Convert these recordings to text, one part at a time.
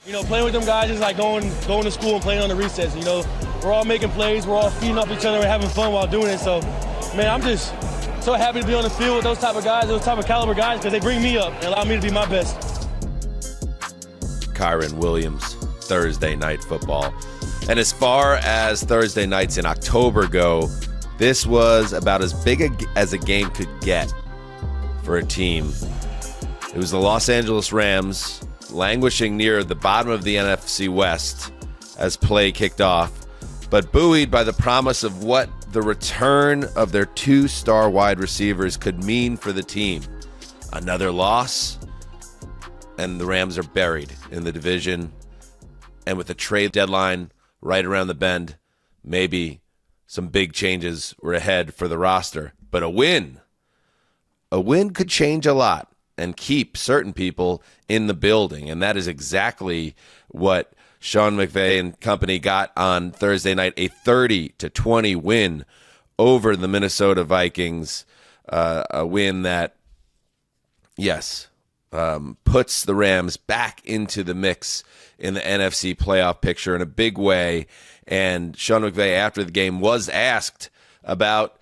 Playing with them guys is like going to school and playing on the recess. We're all making plays, we're all feeding off each other, we're having fun while doing it. So, man, I'm just so happy to be on the field with those type of guys, those type of caliber guys, because they bring me up and allow me to be my best. Kyron Williams, Thursday Night Football. And as far as Thursday nights in October go, this was about as big as a game could get for a team. It was the Los Angeles Rams languishing near the bottom of the NFC West as play kicked off, but buoyed by the promise of what the return of their two-star wide receivers could mean for the team. Another loss, and the Rams are buried in the division. And with the trade deadline right around the bend, maybe some big changes were ahead for the roster. But a win could change a lot and keep certain people in the building. And that is exactly what Sean McVay and company got on Thursday night, a 30-20 win over the Minnesota Vikings. A win that, yes, puts the Rams back into the mix in the NFC playoff picture in a big way. And Sean McVay, after the game, was asked about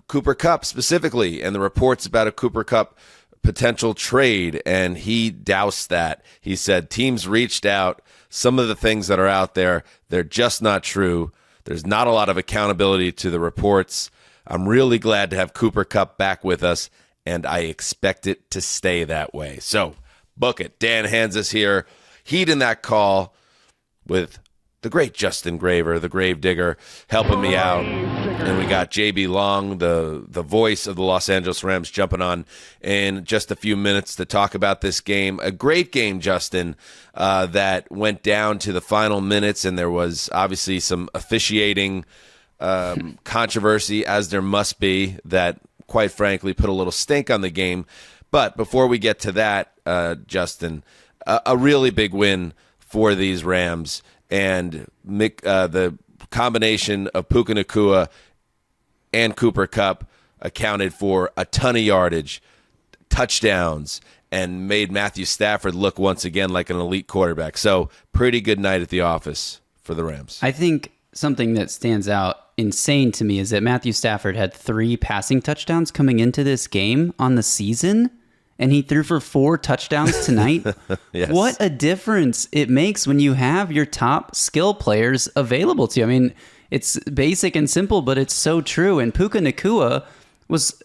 Cooper Kupp specifically and the reports about a Cooper Kupp potential trade, and he doused that. He said, teams reached out. Some of the things that are out there, they're just not true. There's not a lot of accountability to the reports. I'm really glad to have Cooper Kupp back with us, and I expect it to stay that way. So, book it. Dan Hanzus here, heeding that call with the great Justin Graver, the Gravedigger, helping me out. And we got JB Long, the voice of the Los Angeles Rams, jumping on in just a few minutes to talk about this game. A great game, Justin, that went down to the final minutes, and there was obviously some officiating controversy, as there must be, that quite frankly put a little stink on the game. But before we get to that, Justin, a really big win for these Rams. And the combination of Puka Nacua and Cooper Kupp accounted for a ton of yardage, touchdowns, and made Matthew Stafford look once again like an elite quarterback. So pretty good night at the office for the Rams. I think something that stands out insane to me is that Matthew Stafford had 3 passing touchdowns coming into this game on the season, and he threw for 4 touchdowns tonight. Yes. What a difference it makes when you have your top skill players available to you. I mean, it's basic and simple, but it's so true. And Puka Nacua was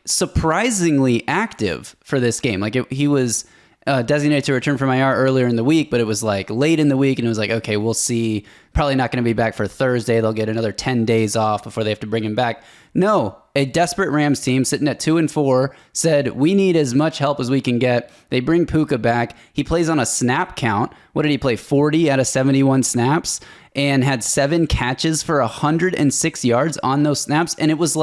surprisingly active for this game. He was designated to return from IR earlier in the week, but it was late in the week, and it was okay, we'll see. Probably not going to be back for Thursday. They'll get another 10 days off before they have to bring him back. No, a desperate Rams team sitting at 2-4 said, we need as much help as we can get. They bring Puka back. He plays on a snap count. What did he play? 40 out of 71 snaps, and had 7 catches for 106 yards on those snaps. And it was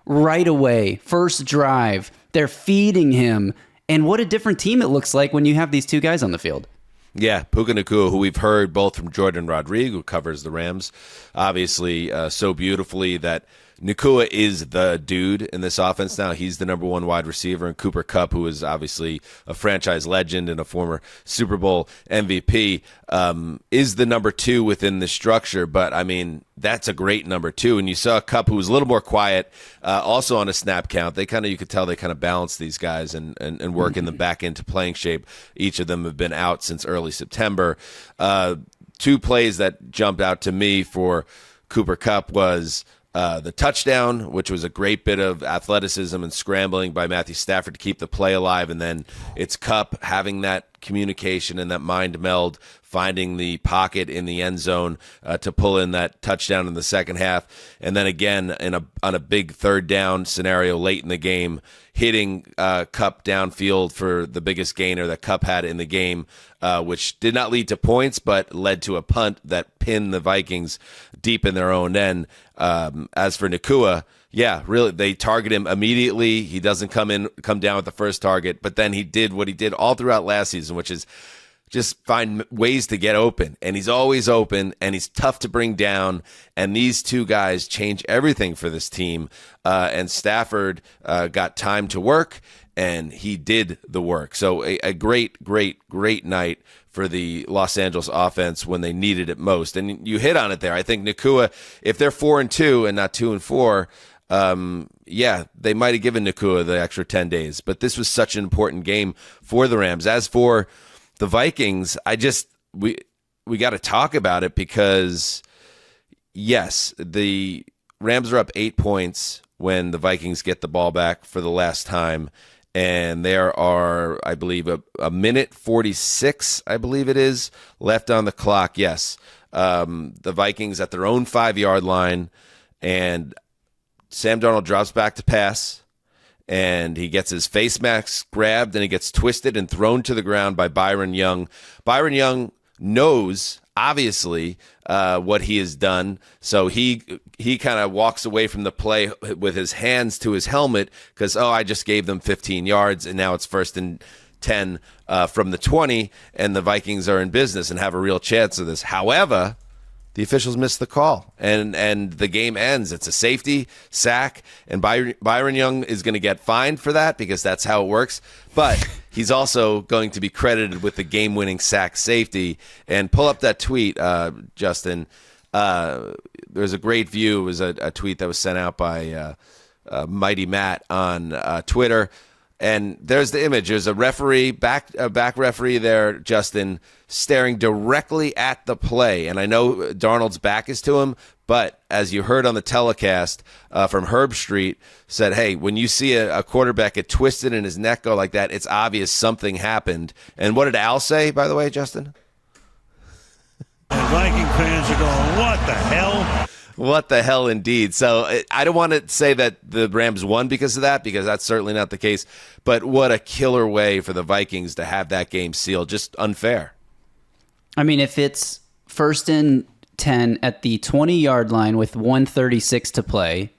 right away, first drive, they're feeding him. And what a different team it looks like when you have these 2 guys on the field. Yeah, Puka Nacua, who we've heard both from Jordan Rodriguez, who covers the Rams, obviously so beautifully, that Nacua is the dude in this offense now. He's the number 1 wide receiver, and Cooper Kupp, who is obviously a franchise legend and a former Super Bowl MVP, is the number 2 within the structure. But, I mean, that's a great number 2. And you saw Kupp, who was a little more quiet, also on a snap count. You could tell they kind of balance these guys and work in them back into playing shape. Each of them have been out since early September. 2 plays that jumped out to me for Cooper Kupp was the touchdown, which was a great bit of athleticism and scrambling by Matthew Stafford to keep the play alive. And then it's Kupp having that communication and that mind meld, finding the pocket in the end zone to pull in that touchdown in the second half. And then again, on a big third down scenario late in the game, hitting Kupp downfield for the biggest gainer that Kupp had in the game, which did not lead to points, but led to a punt that pinned the Vikings deep in their own end. As for Nacua, yeah, really, they target him immediately. He doesn't come down with the first target, but then he did what he did all throughout last season, which is just find ways to get open. And he's always open, and he's tough to bring down. And these 2 guys change everything for this team. And Stafford got time to work, and he did the work. So a great night for the Los Angeles offense when they needed it most. And you hit on it there. I think Nacua, if they're 4-2 and not 2-4, they might have given Nacua the extra 10 days. But this was such an important game for the Rams. As for the Vikings, we got to talk about it because, yes, the Rams are up 8 points when the Vikings get the ball back for the last time. And there are, I believe, a minute 46, I believe it is, left on the clock. Yes, the Vikings at their own 5-yard line, and Sam Darnold drops back to pass, and he gets his face mask grabbed, and he gets twisted and thrown to the ground by Byron Young. Byron Young knows, obviously, what he has done, so he kind of walks away from the play with his hands to his helmet because, I just gave them 15 yards, and now it's 1st and 10 from the 20, and the Vikings are in business and have a real chance of this. However, the officials missed the call, and the game ends. It's a safety, sack, and Byron Young is going to get fined for that because that's how it works. But he's also going to be credited with the game-winning sack safety. And pull up that tweet, Justin. There's a great view. It was a tweet that was sent out by Mighty Matt on Twitter. And there's the image. There's a referee, back referee there, Justin, staring directly at the play. And I know Darnold's back is to him, but as you heard on the telecast from Herb Street, said, hey, when you see a quarterback get twisted and his neck go like that, it's obvious something happened. And what did Al say, by the way, Justin? And Viking fans are going, what the hell? What the hell, indeed. So I don't want to say that the Rams won because of that, because that's certainly not the case. But what a killer way for the Vikings to have that game sealed. Just unfair. I mean, if it's 1st and 10 at the 20-yard line with 1:36 to play,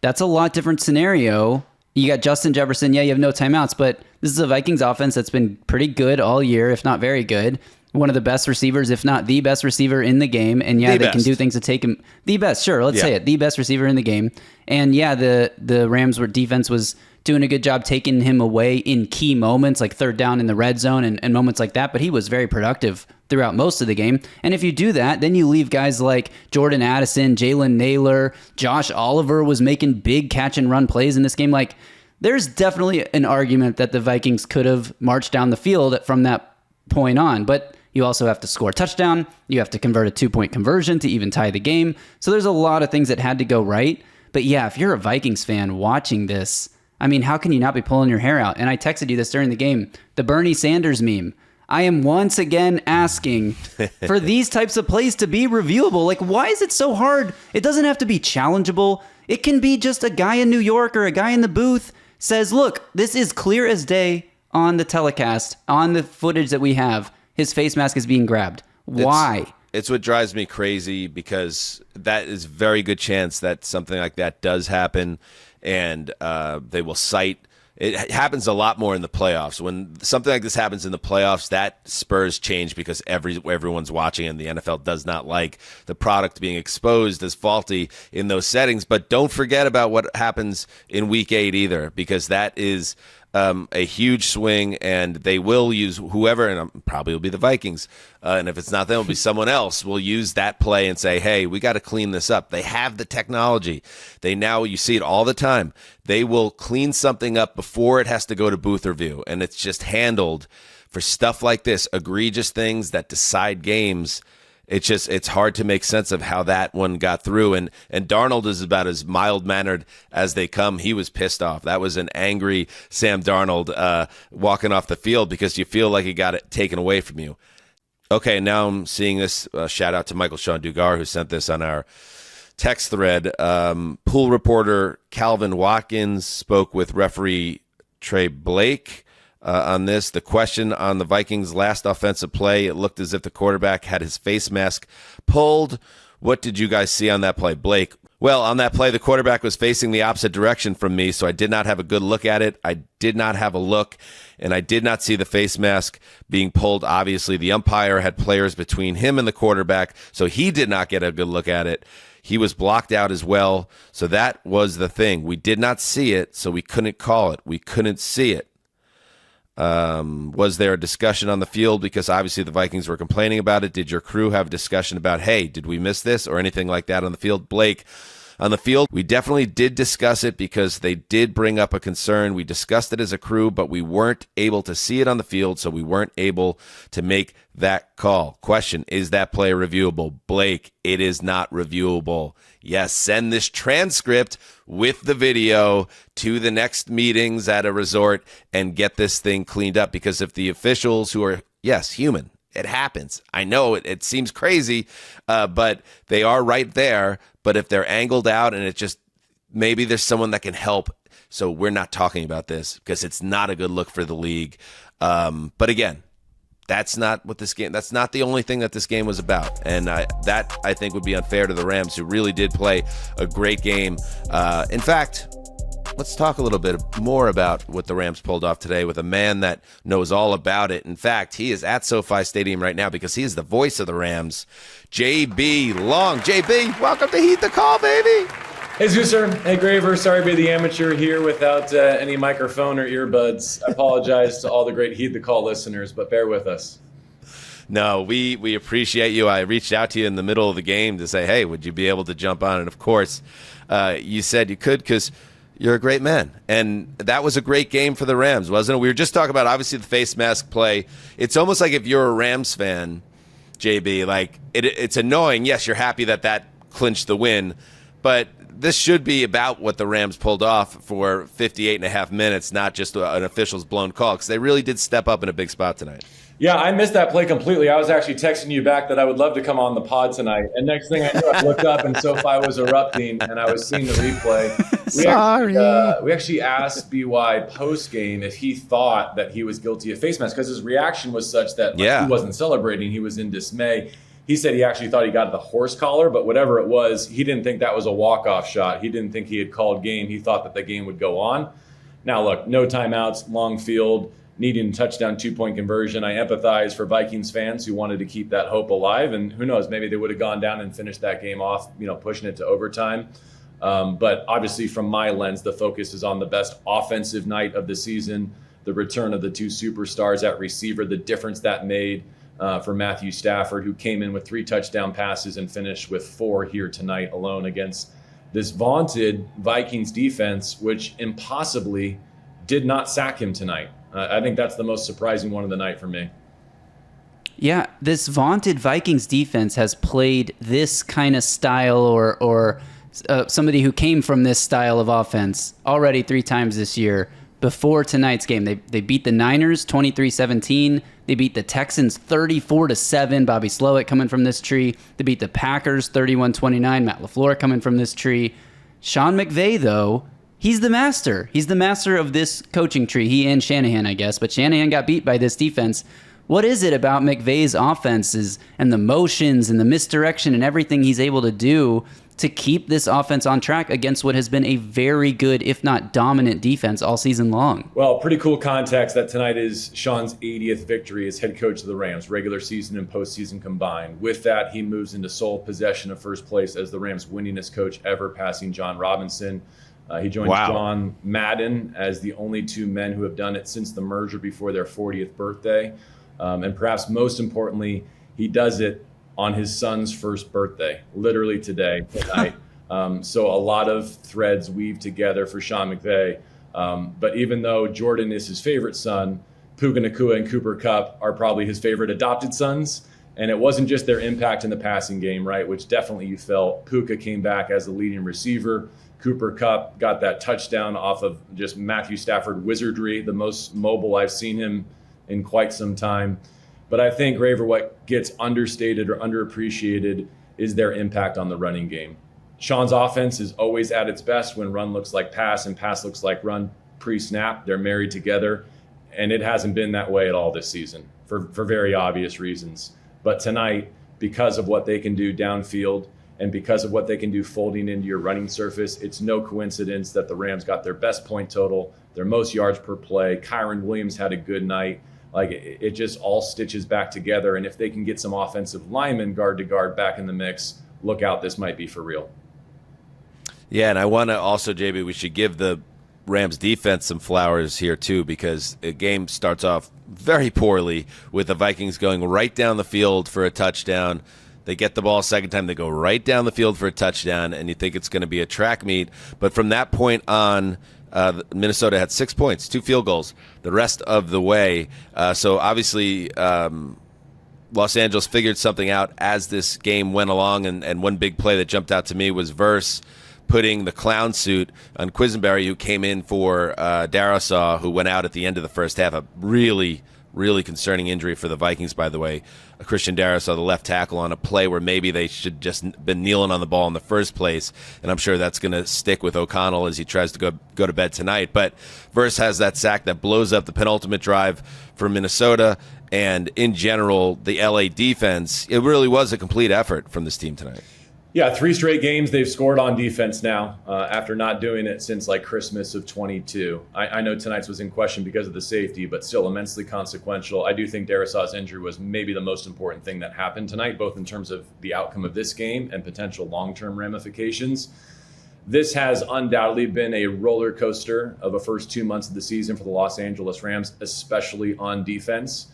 that's a lot different scenario. You got Justin Jefferson. Yeah, you have no timeouts, but this is a Vikings offense that's been pretty good all year, if not very good. One of the best receivers, if not the best receiver in the game. And yeah, they can do things to take him. The best, sure, let's say it. The best receiver in the game. And yeah, the Rams' defense was doing a good job taking him away in key moments, like 3rd down in the red zone and moments like that. But he was very productive throughout most of the game. And if you do that, then you leave guys like Jordan Addison, Jalen Naylor, Josh Oliver was making big catch and run plays in this game. Like, there's definitely an argument that the Vikings could have marched down the field from that point on. But you also have to score a touchdown. You have to convert a 2-point conversion to even tie the game. So there's a lot of things that had to go right. But yeah, if you're a Vikings fan watching this, I mean, how can you not be pulling your hair out? And I texted you this during the game, the Bernie Sanders meme. I am once again asking for these types of plays to be reviewable. Like, why is it so hard? It doesn't have to be challengeable. It can be just a guy in New York or a guy in the booth says, look, this is clear as day on the telecast, on the footage that we have. His face mask is being grabbed. Why? It's what drives me crazy, because that is a very good chance that something like that does happen, and they will cite. It happens a lot more in the playoffs. When something like this happens in the playoffs, that spurs change because everyone's watching, and the NFL does not like the product being exposed as faulty in those settings. But don't forget about what happens in Week 8 either, because that is a huge swing, and they will use whoever, and probably will be the Vikings. And if it's not them, it'll be someone else. Will use that play and say, hey, we got to clean this up. They have the technology. You see it all the time. They will clean something up before it has to go to booth review. And it's just handled for stuff like this, egregious things that decide games. It's hard to make sense of how that one got through. And Darnold is about as mild-mannered as they come. He was pissed off. That was an angry Sam Darnold walking off the field because you feel like he got it taken away from you. Okay, now I'm seeing this. Shout out to Michael Sean Dugar, who sent this on our text thread. Pool reporter Calvin Watkins spoke with referee Trey Blake on this. The question on the Vikings' last offensive play, it looked as if the quarterback had his face mask pulled. What did you guys see on that play, Blake? Well, on that play, the quarterback was facing the opposite direction from me, so I did not have a good look at it. I did not have a look, and I did not see the face mask being pulled. Obviously, the umpire had players between him and the quarterback, so he did not get a good look at it. He was blocked out as well, so that was the thing. We did not see it, so we couldn't call it. We couldn't see it. Was there a discussion on the field? Because obviously the Vikings were complaining about it. Did your crew have a discussion about, hey, did we miss this or anything like that on the field? Blake, on the field, we definitely did discuss it because they did bring up a concern. We discussed it as a crew, but we weren't able to see it on the field, so we weren't able to make that call. Question, is that play reviewable? Blake, it is not reviewable. Yes, send this transcript with the video to the next meetings at a resort and get this thing cleaned up, because if the officials who are, yes, human, it happens. I know it seems crazy, but they are right there. But if they're angled out and it just, maybe there's someone that can help. So we're not talking about this because it's not a good look for the league. But again, that's not what this game, that's not the only thing that this game was about. And that I think would be unfair to the Rams, who really did play a great game. In fact, let's talk a little bit more about what the Rams pulled off today with a man that knows all about it. In fact, he is at SoFi Stadium right now because he is the voice of the Rams, JB Long. JB, welcome to Heed the Call, baby. Hey, Zooser. Hey, Graver. Sorry to be the amateur here without any microphone or earbuds. I apologize to all the great Heed the Call listeners, but bear with us. No, we appreciate you. I reached out to you in the middle of the game to say, hey, would you be able to jump on? And, of course, you said you could because you're a great man. And that was a great game for the Rams, wasn't it? We were just talking about, obviously, the face mask play. It's almost like if you're a Rams fan, JB, like it's annoying. Yes, you're happy that clinched the win, but this should be about what the Rams pulled off for 58 and a half minutes, not just an official's blown call, because they really did step up in a big spot tonight. Yeah, I missed that play completely. I was actually texting you back that I would love to come on the pod tonight. And next thing I knew, I looked up and SoFi was erupting, and I was seeing the replay. Sorry. We actually asked BY post-game if he thought that he was guilty of face mask, because his reaction was such that he wasn't celebrating. He was in dismay. He said he actually thought he got the horse collar, but whatever it was, he didn't think that was a walk-off shot. He didn't think he had called game. He thought that the game would go on. Now, look, no timeouts, long field, needing a touchdown, 2-point conversion. I empathize for Vikings fans who wanted to keep that hope alive. And who knows, maybe they would have gone down and finished that game off, pushing it to overtime. But obviously, from my lens, the focus is on the best offensive night of the season, the return of the two superstars at receiver, the difference that made for Matthew Stafford, who came in with 3 touchdown passes and finished with 4 here tonight alone against this vaunted Vikings defense, which impossibly did not sack him tonight. I think that's the most surprising one of the night for me. Yeah, this vaunted Vikings defense has played this kind of style or somebody who came from this style of offense already 3 times this year. Before tonight's game, they beat the Niners 23-17. They beat the Texans 34-7. Bobby Slowick coming from this tree. They beat the Packers 31-29. Matt LaFleur coming from this tree. Sean McVay, though, he's the master. He's the master of this coaching tree. He and Shanahan, I guess. But Shanahan got beat by this defense. What is it about McVay's offenses and the motions and the misdirection and everything he's able to do to keep this offense on track against what has been a very good, if not dominant, defense all season long? Well, pretty cool context that tonight is Sean's 80th victory as head coach of the Rams, regular season and postseason combined. With that, he moves into sole possession of first place as the Rams' winningest coach ever, passing John Robinson. He joins John Madden as the only 2 men who have done it since the merger before their 40th birthday. And perhaps most importantly, he does it on his son's first birthday, literally tonight. So a lot of threads weave together for Sean McVay. But even though Jordan is his favorite son, Puka Nacua and Cooper Kupp are probably his favorite adopted sons. And it wasn't just their impact in the passing game, right, which definitely you felt. Puka came back as the leading receiver. Cooper Kupp got that touchdown off of just Matthew Stafford wizardry, the most mobile I've seen him in quite some time. But I think, Graver, what gets understated or underappreciated is their impact on the running game. Sean's offense is always at its best when run looks like pass and pass looks like run pre-snap. They're married together, and it hasn't been that way at all this season for very obvious reasons. But tonight, because of what they can do downfield and because of what they can do folding into your running surface, it's no coincidence that the Rams got their best point total, their most yards per play. Kyron Williams had a good night. Like, it just all stitches back together. And if they can get some offensive linemen guard to guard back in the mix, look out, this might be for real. Yeah, and I want to also, JB, we should give the Rams defense some flowers here too, because the game starts off very poorly with the Vikings going right down the field for a touchdown. They get the ball a second time, they go right down the field for a touchdown, and you think it's going to be a track meet. But from that point on, Minnesota had 6 points, 2 field goals the rest of the way. So obviously Los Angeles figured something out as this game went along, and one big play that jumped out to me was Verse putting the clown suit on Quisenberry, who came in for Darrisaw, who went out at the end of the first half. A really, really concerning injury for the Vikings, by the way. Christian Darrisaw, the left tackle, on a play where maybe they should just been kneeling on the ball in the first place, and I'm sure that's going to stick with O'Connell as he tries to go to bed tonight. But Verse has that sack that blows up the penultimate drive for Minnesota, and in general, the LA defense, it really was a complete effort from this team tonight. Yeah, 3 straight games they've scored on defense now after not doing it since like Christmas of 22. I know tonight's was in question because of the safety, but still immensely consequential. I do think Darrisaw's injury was maybe the most important thing that happened tonight, both in terms of the outcome of this game and potential long-term ramifications. This has undoubtedly been a roller coaster of the first 2 months of the season for the Los Angeles Rams, especially on defense.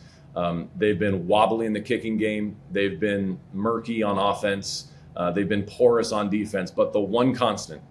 They've been wobbly in the kicking game. They've been murky on offense. They've been porous on defense, but the one constant,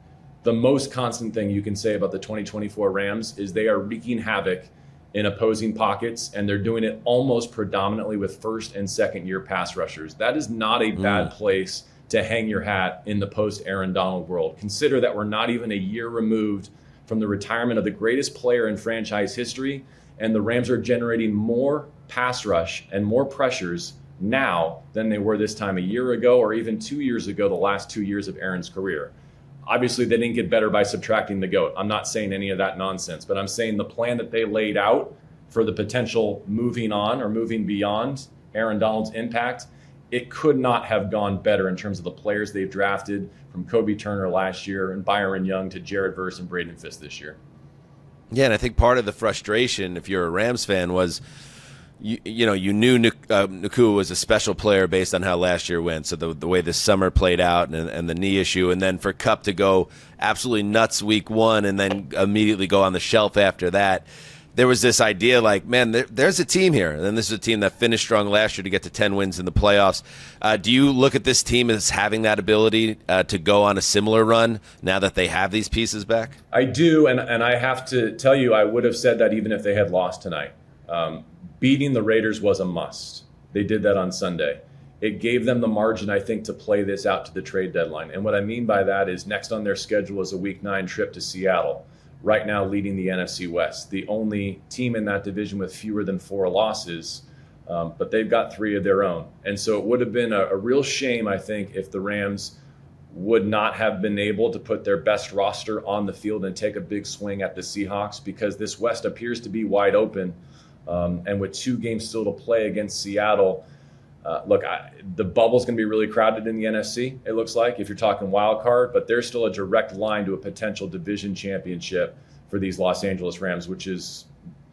the most constant thing you can say about the 2024 Rams is they are wreaking havoc in opposing pockets, and they're doing it almost predominantly with first and second year pass rushers. That is not a bad place to hang your hat in the post-Aaron Donald world. Consider that we're not even a year removed from the retirement of the greatest player in franchise history, and the Rams are generating more pass rush and more pressures now than they were this time a year ago or even 2 years ago, the last 2 years of Aaron's career. Obviously, they didn't get better by subtracting the GOAT. I'm not saying any of that nonsense, but I'm saying the plan that they laid out for the potential moving on or moving beyond Aaron Donald's impact, it could not have gone better in terms of the players they've drafted, from Kobe Turner last year and Byron Young to Jared Verse and Braden Fisk this year. Yeah, and I think part of the frustration, if you're a Rams fan, was you knew Nacua was a special player based on how last year went. So the way this summer played out and the knee issue, and then for Kupp to go absolutely nuts week 1 and then immediately go on the shelf after that, there was this idea like, man, there's a team here. And then this is a team that finished strong last year to get to 10 wins in the playoffs. Do you look at this team as having that ability to go on a similar run now that they have these pieces back? I do, and I have to tell you, I would have said that even if they had lost tonight. Beating the Raiders was a must. They did that on Sunday. It gave them the margin, I think, to play this out to the trade deadline. And what I mean by that is next on their schedule is a Week 9 trip to Seattle, right now leading the NFC West, the only team in that division with fewer than 4 losses, but they've got 3 of their own. And so it would have been a real shame, I think, if the Rams would not have been able to put their best roster on the field and take a big swing at the Seahawks, because this West appears to be wide open. And with 2 games still to play against Seattle, the bubble's going to be really crowded in the NFC, it looks like, if you're talking wild card, but there's still a direct line to a potential division championship for these Los Angeles Rams, which is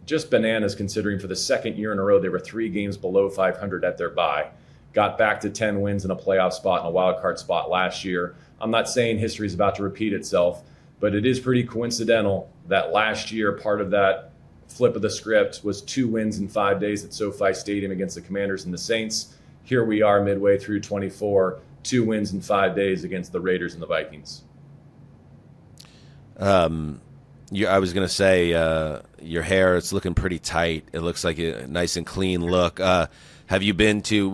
just bananas considering for the second year in a row they were 3 games below 500 at their bye, got back to 10 wins in a playoff spot and a wild card spot last year. I'm not saying history is about to repeat itself, but it is pretty coincidental that last year part of that flip of the script was 2 wins in 5 days at SoFi Stadium against the Commanders and the Saints. Here we are midway through 24, 2 wins in 5 days against the Raiders and the Vikings. I was going to say your hair, it's looking pretty tight. It looks like a nice and clean look. Have you been to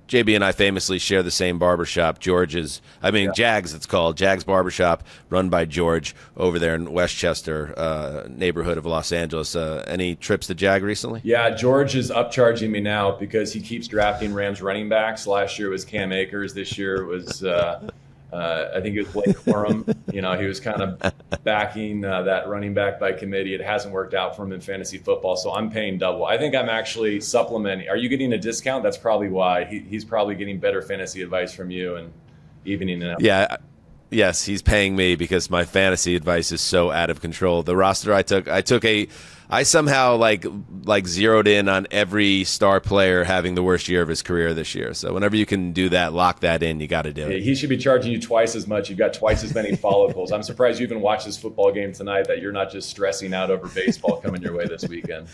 JB and I famously share the same barbershop, Jags, it's called Jags Barbershop, run by George over there in Westchester neighborhood of Los Angeles. Any trips to Jag recently? Yeah, George is upcharging me now because he keeps drafting Rams running backs. Last year it was Cam Akers. This year it was I think it was Blake Corum. He was kind of backing that running back by committee. It hasn't worked out for him in fantasy football, so I'm paying double. I think I'm actually supplementing. Are you getting a discount? That's probably why. He's probably getting better fantasy advice from you and evening it out. Yes, he's paying me because my fantasy advice is so out of control. The roster I somehow like zeroed in on every star player having the worst year of his career this year. So whenever you can do that, lock that in. You got to do it. He should be charging you twice as much. You've got twice as many follicles. I'm surprised you even watched this football game tonight, that you're not just stressing out over baseball coming your way this weekend.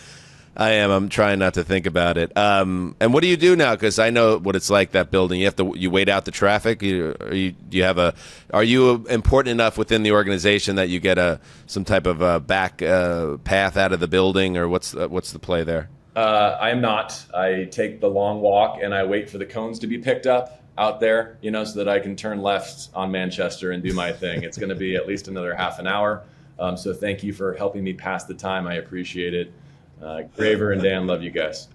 I am. I'm trying not to think about it. And what do you do now? Because I know what it's like, that building. You wait out the traffic. Are you important enough within the organization that you get some type of back path out of the building, or what's the play there? I am not. I take the long walk and I wait for the cones to be picked up out there, so that I can turn left on Manchester and do my thing. It's going to be at least another half an hour. So thank you for helping me pass the time. I appreciate it. Graver and Dan, love you guys.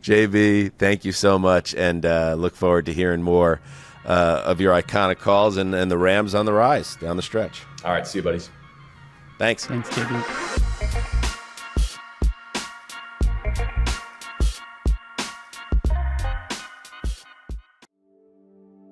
JB, thank you so much, and look forward to hearing more of your iconic calls and the Rams on the rise down the stretch. All right, see you, buddies. Thanks. Thanks, JB.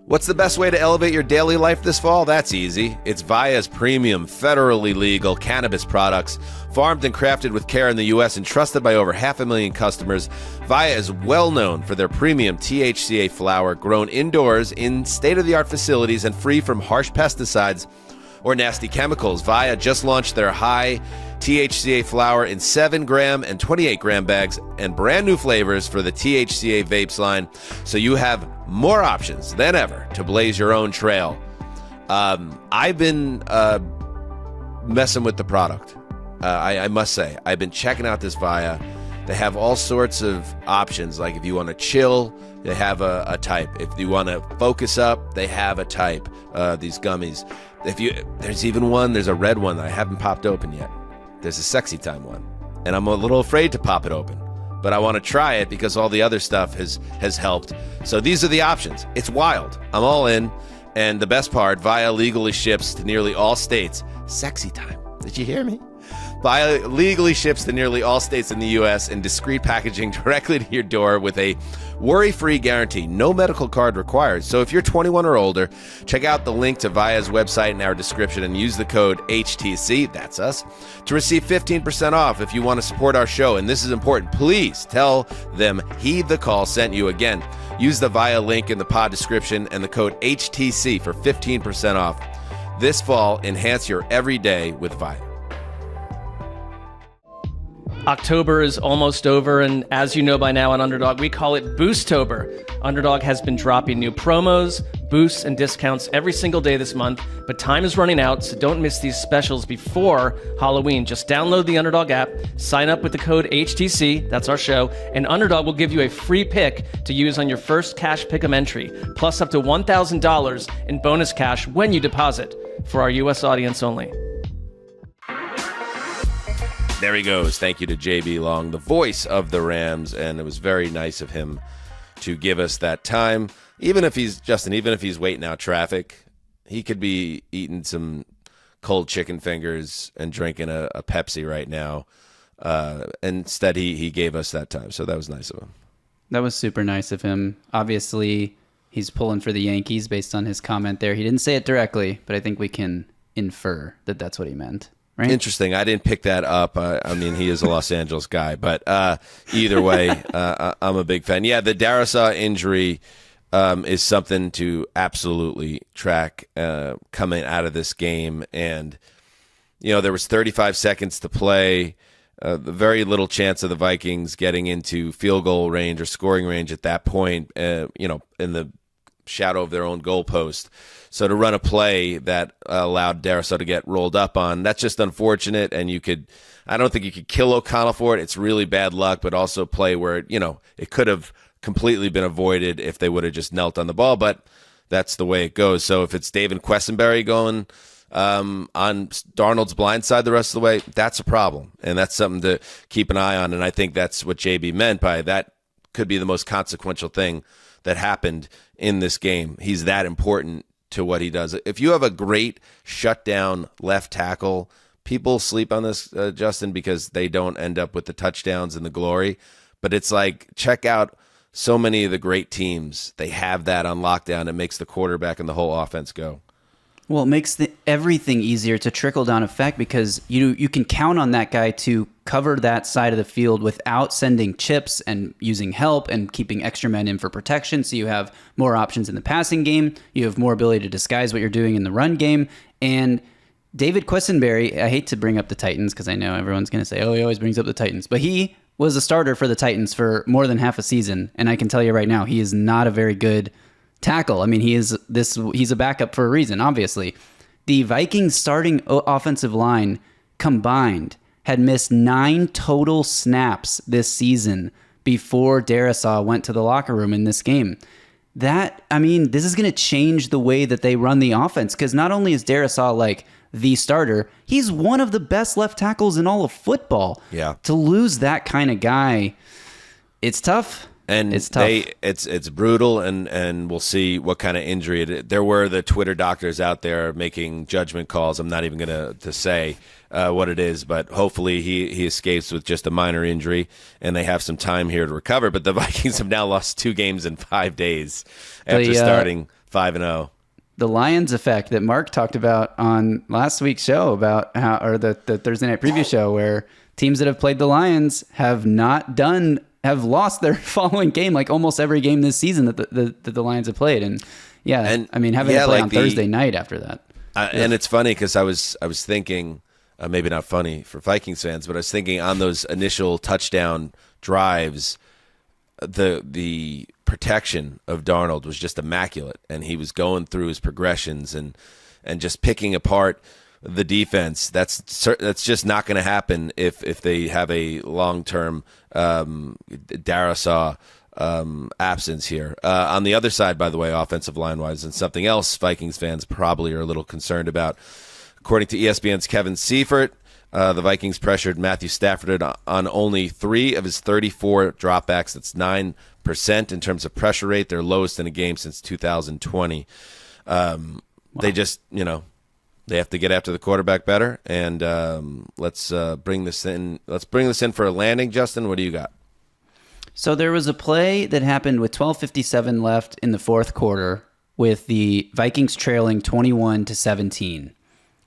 What's the best way to elevate your daily life this fall? That's easy. It's Via's premium, federally legal cannabis products, farmed and crafted with care in the U.S. and trusted by over 500,000 customers. Via is well known for their premium THCA flower, grown indoors in state-of-the-art facilities and free from harsh pesticides or nasty chemicals. Via just launched their high THCA flower in 7-gram and 28-gram bags and brand new flavors for the THCA vapes line, so you have more options than ever to blaze your own trail. I've been messing with the product. I must say, I've been checking out this Via. They have all sorts of options. Like if you want to chill, they have a type. If you want to focus up, they have a type. These gummies. There's even one. There's a red one that I haven't popped open yet. There's a sexy time one, and I'm a little afraid to pop it open, but I want to try it because all the other stuff has helped. So these are the options. It's wild. I'm all in, and the best part, Via legally ships to nearly all states. Sexy time. Did you hear me? Via legally ships to nearly all states in the U.S. in discreet packaging directly to your door with a worry-free guarantee. No medical card required. So if you're 21 or older, check out the link to Via's website in our description and use the code HTC, that's us, to receive 15% off if you want to support our show. And this is important. Please tell them Heed the Call sent you. Again, use the Via link in the pod description and the code HTC for 15% off. This fall, enhance your everyday with Via. October is almost over, and as you know by now on Underdog, we call it Boostober. Underdog has been dropping new promos, boosts, and discounts every single day this month, but time is running out, so don't miss these specials before Halloween. Just download the Underdog app, sign up with the code HTC, that's our show, and Underdog will give you a free pick to use on your first Cash Pick'em entry, plus up to $1,000 in bonus cash when you deposit, for our U.S. audience only. There he goes. Thank you to JB Long, the voice of the Rams, and it was very nice of him to give us that time. Even if he's waiting out traffic, he could be eating some cold chicken fingers and drinking a Pepsi right now. Instead, he gave us that time, so that was nice of him. That was super nice of him. Obviously, he's pulling for the Yankees based on his comment there. He didn't say it directly, but I think we can infer that that's what he meant. Right? Interesting. I didn't pick that up. I mean, he is a Los Angeles guy, but either way, I'm a big fan. Yeah, the Darrisaw injury is something to absolutely track coming out of this game. And, there was 35 seconds to play. Very little chance of the Vikings getting into field goal range or scoring range at that point, in the shadow of their own goalpost. So to run a play that allowed Darrisaw to get rolled up on, that's just unfortunate. And I don't think you could kill O'Connell for it. It's really bad luck, but also a play where, it could have completely been avoided if they would have just knelt on the ball, but that's the way it goes. So if it's David Quessenberry going on Darnold's blind side the rest of the way, that's a problem. And that's something to keep an eye on. And I think that's what JB meant by that could be the most consequential thing that happened in this game. He's that important to what he does. If you have a great shutdown left tackle, people sleep on this, Justin, because they don't end up with the touchdowns and the glory. But it's like, check out so many of the great teams. They have that on lockdown. It makes the quarterback and the whole offense go. Well, it makes everything easier to trickle down effect because you can count on that guy to cover that side of the field without sending chips and using help and keeping extra men in for protection. So you have more options in the passing game. You have more ability to disguise what you're doing in the run game. And David Quessenberry, I hate to bring up the Titans because I know everyone's going to say, oh, he always brings up the Titans. But he was a starter for the Titans for more than half a season. And I can tell you right now, he is not a very good tackle. I mean, he's a backup for a reason, obviously. The Vikings starting offensive line combined had missed 9 total snaps this season before Darrisaw went to the locker room in this game. This is going to change the way that they run the offense because not only is Darrisaw like the starter, he's one of the best left tackles in all of football. Yeah. To lose that kind of guy, it's tough. And it's tough. It's brutal, and we'll see what kind of injury there were. The Twitter doctors out there making judgment calls. I'm not even going to say what it is, but hopefully he escapes with just a minor injury, and they have some time here to recover. But the Vikings have now lost 2 games in 5 days after starting 5-0. The Lions effect that Mark talked about on last week's show about the Thursday night preview show, where teams that have played the Lions have lost their following game, like almost every game this season that the Lions have played. And having to play on Thursday night after that. And it's funny because I was thinking, maybe not funny for Vikings fans, but I was thinking on those initial touchdown drives, the protection of Darnold was just immaculate, and he was going through his progressions and just picking apart the defense. That's just not going to happen if they have a long-term Darrisaw absence here. On the other side, by the way, offensive line-wise, and something else Vikings fans probably are a little concerned about. According to ESPN's Kevin Seifert, the Vikings pressured Matthew Stafford on only 3 of his 34 dropbacks. That's 9% in terms of pressure rate. Their lowest in a game since 2020. They just, they have to get after the quarterback better, and let's bring this in. Let's bring this in for a landing. Justin, what do you got? So there was a play that happened with 12:57 left in the fourth quarter, with the Vikings trailing 21-17.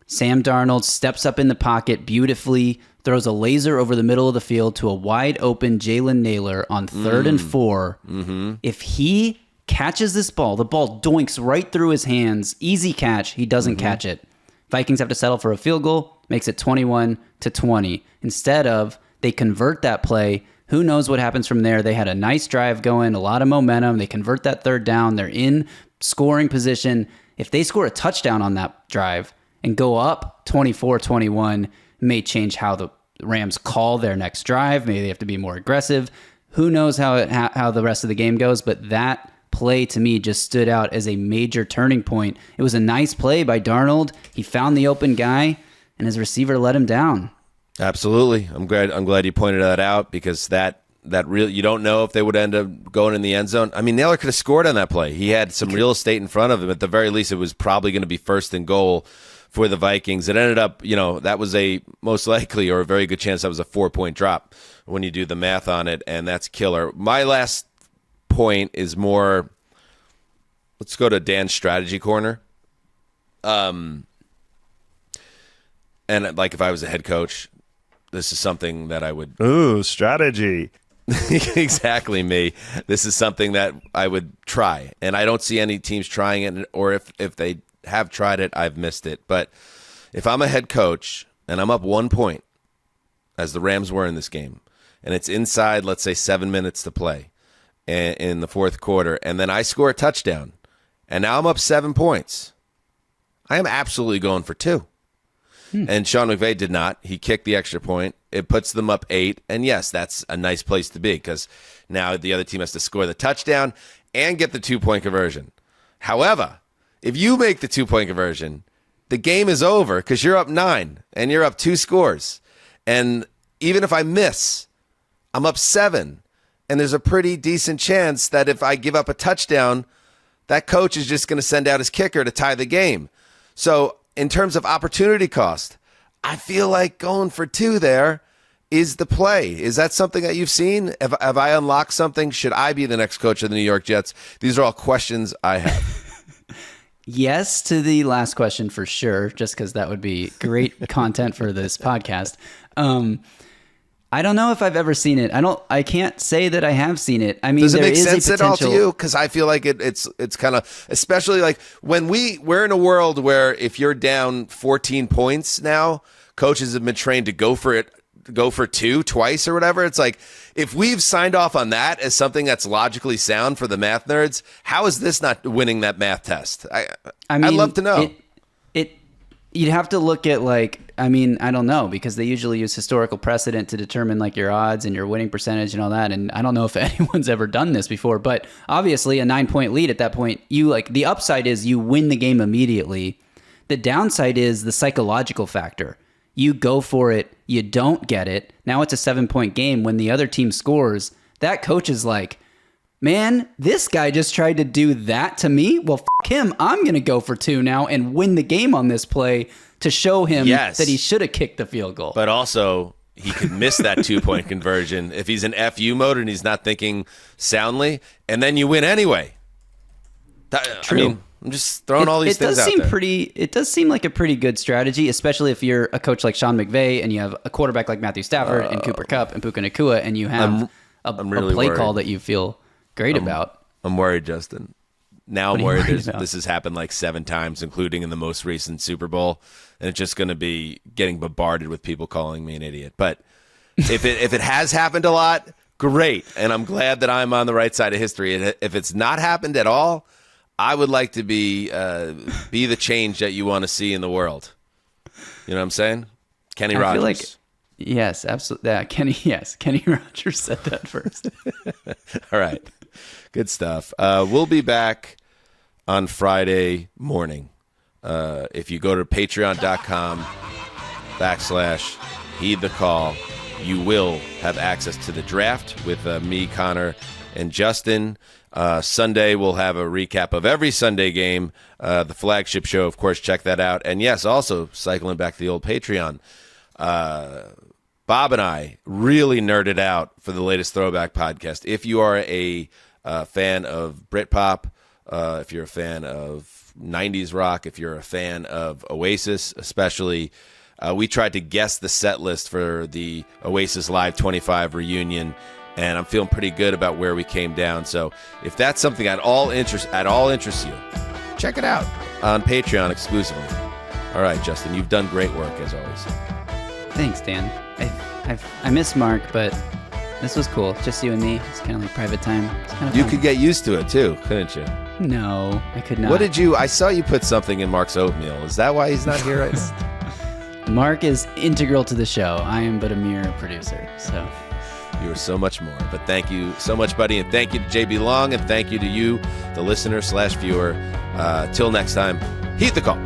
Sam Darnold steps up in the pocket beautifully, throws a laser over the middle of the field to a wide open Jalen Naylor on 3rd and 4. Mm-hmm. If he catches this ball, the ball doinks right through his hands. Easy catch. He doesn't catch it. Vikings have to settle for a field goal, makes it 21-20. Instead of, they convert that play. Who knows what happens from there? They had a nice drive going, a lot of momentum. They convert that 3rd down. They're in scoring position. If they score a touchdown on that drive and go up 24-21, may change how the Rams call their next drive. Maybe they have to be more aggressive. Who knows how the rest of the game goes, but that play to me just stood out as a major turning point. It was a nice play by Darnold. He found the open guy, and his receiver let him down. Absolutely. I'm glad you pointed that out, because that real, you don't know if they would end up going in the end zone. I mean, Naylor could have scored on that play. He had some real estate in front of him. At the very least, it was probably going to be 1st and goal for the Vikings. It ended up, that was a most likely, or a very good chance, that was a 4-point drop when you do the math on it, and that's killer. My last point is more, let's go to Dan's strategy corner. And like, if I was a head coach, this is something that I would... Ooh, strategy. Exactly, me. This is something that I would try, and I don't see any teams trying it, or if they have tried it, I've missed it. But if I'm a head coach and I'm up 1 point, as the Rams were in this game, and it's inside, let's say, 7 minutes to play in the fourth quarter, and then I score a touchdown, and now I'm up 7 points, I am absolutely going for 2. And Sean McVay did not. He kicked the extra point. It puts them up 8. And yes, that's a nice place to be, because now the other team has to score the touchdown and get the 2-point conversion. However, if you make the 2-point conversion, the game is over, because you're up 9 and you're up 2 scores. And even if I miss, I'm up 7. And there's a pretty decent chance that if I give up a touchdown, that coach is just going to send out his kicker to tie the game. So in terms of opportunity cost, I feel like going for 2 there is the play. Is that something that you've seen? Have I unlocked something? Should I be the next coach of the New York Jets? These are all questions I have. yes to the last question for sure, just because that would be great content for this podcast. I don't know if I've ever seen it. I can't say that I have seen it. I mean, does it make is sense a at all to potential- you? Because I feel like it's kind of, especially like when we're in a world where if you're down 14 points now, coaches have been trained to go for two twice or whatever. It's like, if we've signed off on that as something that's logically sound for the math nerds, how is this not winning that math test? I mean, I'd love to know. You'd have to look at I don't know, because they usually use historical precedent to determine like your odds and your winning percentage and all that. And I don't know if anyone's ever done this before, but obviously a 9-point lead at that point, the upside is you win the game immediately. The downside is the psychological factor. You go for it, you don't get it. Now it's a 7-point game. When the other team scores, that coach is like, man, this guy just tried to do that to me. Well, him. I'm going to go for 2 now and win the game on this play to show him that he should have kicked the field goal. But also, he could miss that 2-point conversion if he's in FU mode and he's not thinking soundly, and then you win anyway. True. I mean, I'm just throwing all these things out there. It does seem like a pretty good strategy, especially if you're a coach like Sean McVay and you have a quarterback like Matthew Stafford and Cooper Kupp and Puka Nacua, and you have a play call that you feel great about. I'm worried, Justin. Now I'm worried this has happened like 7 times, including in the most recent Super Bowl, and it's just going to be getting bombarded with people calling me an idiot. But if it has happened a lot, great, and I'm glad that I'm on the right side of history. And if it's not happened at all, I would like to be the change that you want to see in the world. You know what I'm saying? Kenny Rogers. Feel like, yes, absolutely. Yeah, Kenny Rogers said that first. All right. Good stuff. We'll be back on Friday morning. If you go to patreon.com/heed the call, you will have access to the draft with me, Connor, and Justin. Sunday, we'll have a recap of every Sunday game. The flagship show, of course, check that out. And yes, also cycling back to the old Patreon. Bob and I really nerded out for the latest Throwback podcast. If you are a fan of Britpop, if you're a fan of 90s rock, if you're a fan of Oasis, especially, we tried to guess the set list for the Oasis Live 25 reunion, and I'm feeling pretty good about where we came down. So if that's something at all interests you, check it out on Patreon exclusively. All right, Justin, you've done great work as always. Thanks, Dan. I miss Mark, but this was cool. Just you and me. It's kind of like private time. It's kind of You fun. could get used to it too, couldn't you? No, I could not. What did you? I saw you put something in Mark's oatmeal. Is that why he's not here right now? Mark is integral to the show. I am but a mere producer. So You are so much more. But thank you so much, buddy, and thank you to JB Long, and thank you to you, the listener/viewer. Till next time, heed the call.